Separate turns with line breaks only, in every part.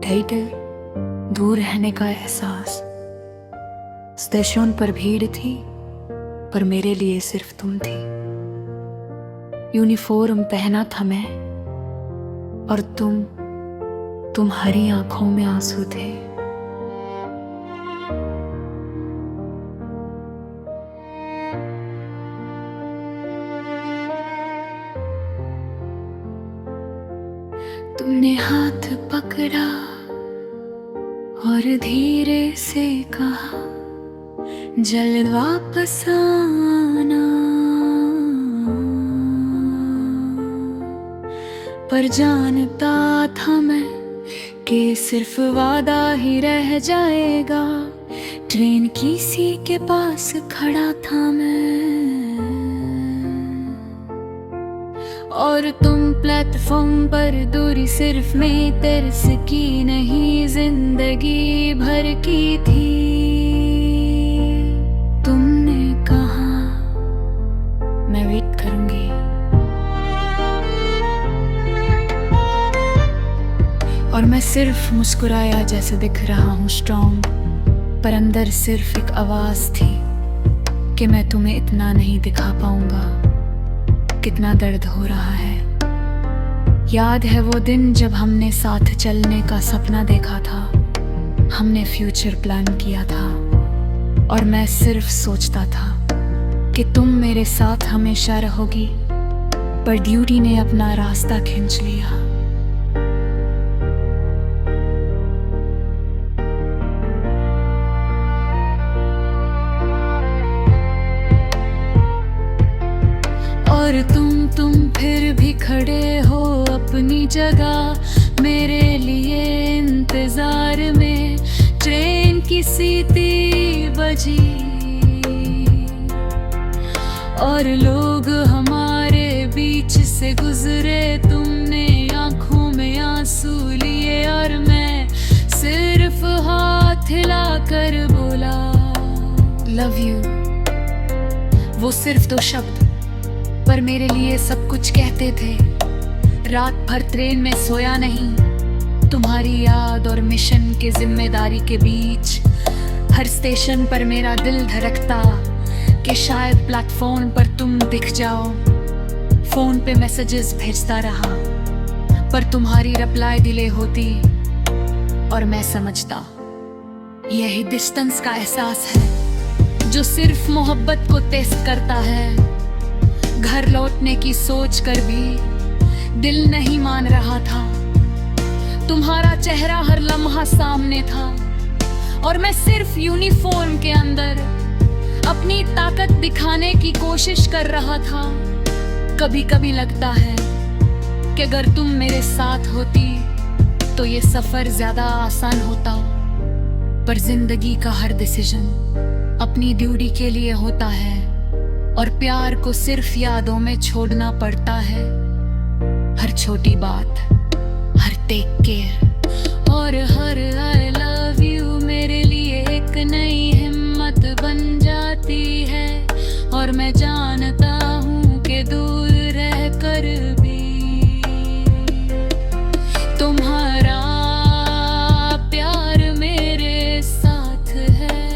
गई दिल, दूर रहने का एहसास। स्टेशन पर भीड़ थी, पर मेरे लिए सिर्फ तुम थी। यूनिफॉर्म पहना था मैं, और तुम हरी आंखों में आंसू थे। तुमने हाथ पकड़ा और धीरे से कहा, जल्द वापस आना। पर जानता था मैं कि सिर्फ वादा ही रह जाएगा। ट्रेन किसी के पास खड़ा था मैं, और तुम प्लेटफॉर्म पर दूरी सिर्फ मैं तरस की नहीं, जिंदगी भर की थी। तुमने कहा मैं वेट करूंगी, और मैं सिर्फ मुस्कुराया जैसे दिख रहा हूँ स्ट्रॉन्ग, पर अंदर सिर्फ एक आवाज थी कि मैं तुम्हें इतना नहीं दिखा पाऊंगा कितना दर्द हो रहा है। याद है वो दिन जब हमने साथ चलने का सपना देखा था, हमने फ्यूचर प्लान किया था, और मैं सिर्फ सोचता था कि तुम मेरे साथ हमेशा रहोगी, पर ड्यूटी ने अपना रास्ता खींच लिया। और तुम फिर भी खड़े हो अपनी जगह, मेरे लिए इंतजार में। ट्रेन की सीटी बजी और लोग हमारे बीच से गुजरे, तुमने आंखों में आंसू लिए, और मैं सिर्फ हाथ हिलाकर बोला लव यू। वो सिर्फ दो शब्द, पर मेरे लिए सब कुछ कहते थे। रात भर ट्रेन में सोया नहीं, तुम्हारी याद और मिशन की जिम्मेदारी के बीच। हर स्टेशन पर मेरा दिल धड़कता कि शायद प्लेटफॉर्म पर तुम दिख जाओ। फोन पे मैसेजेस भेजता रहा, पर तुम्हारी रिप्लाई डिले होती, और मैं समझता यही डिस्टेंस का एहसास है जो सिर्फ मोहब्बत को टेस्ट करता है। घर लौटने की सोच कर भी दिल नहीं मान रहा था। तुम्हारा चेहरा हर लम्हा सामने था, और मैं सिर्फ यूनिफॉर्म के अंदर अपनी ताकत दिखाने की कोशिश कर रहा था। कभी कभी लगता है कि अगर तुम मेरे साथ होती तो ये सफर ज्यादा आसान होता, पर जिंदगी का हर डिसीजन अपनी ड्यूटी के लिए होता है, और प्यार को सिर्फ यादों में छोड़ना पड़ता है। हर छोटी बात, हर टेक केयर और हर आई लव यू मेरे लिए एक नई हिम्मत बन जाती है। और मैं जानता हूँ कि दूर रह कर भी तुम्हारा प्यार मेरे साथ है।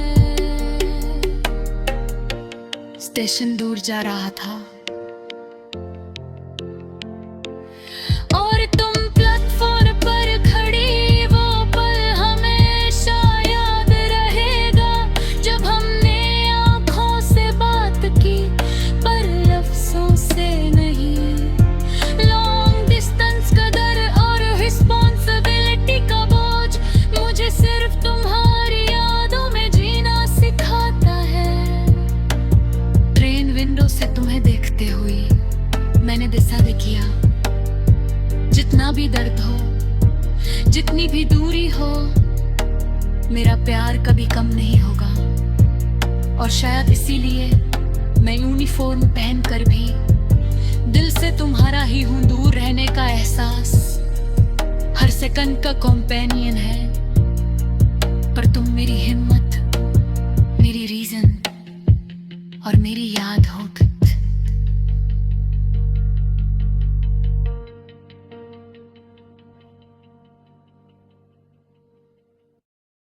स्टेशन दूर जा रहा था, और तुम प्लेटफॉर्म पर खड़ी, वो पल हमेशा याद रहेगा। जब हमने आंखों से बात की, पर लफ्जों से नहीं। लॉन्ग डिस्टेंस का डर और रिस्पॉन्सिबिलिटी का बोझ मुझे सिर्फ तुम्हारी यादों में जीना सिखाता है। ट्रेन विंडो से तुम्हें देखते हुए मैंने डिसाइड किया, जितना भी दर्द हो, जितनी भी दूरी हो, मेरा प्यार कभी कम नहीं होगा। और शायद इसीलिए मैं यूनिफॉर्म पहनकर भी दिल से तुम्हारा ही हूं। दूर रहने का एहसास हर सेकंड का कॉम्पेनियन है, पर तुम मेरी हिम्मत, मेरी रीजन और मेरी याद हो।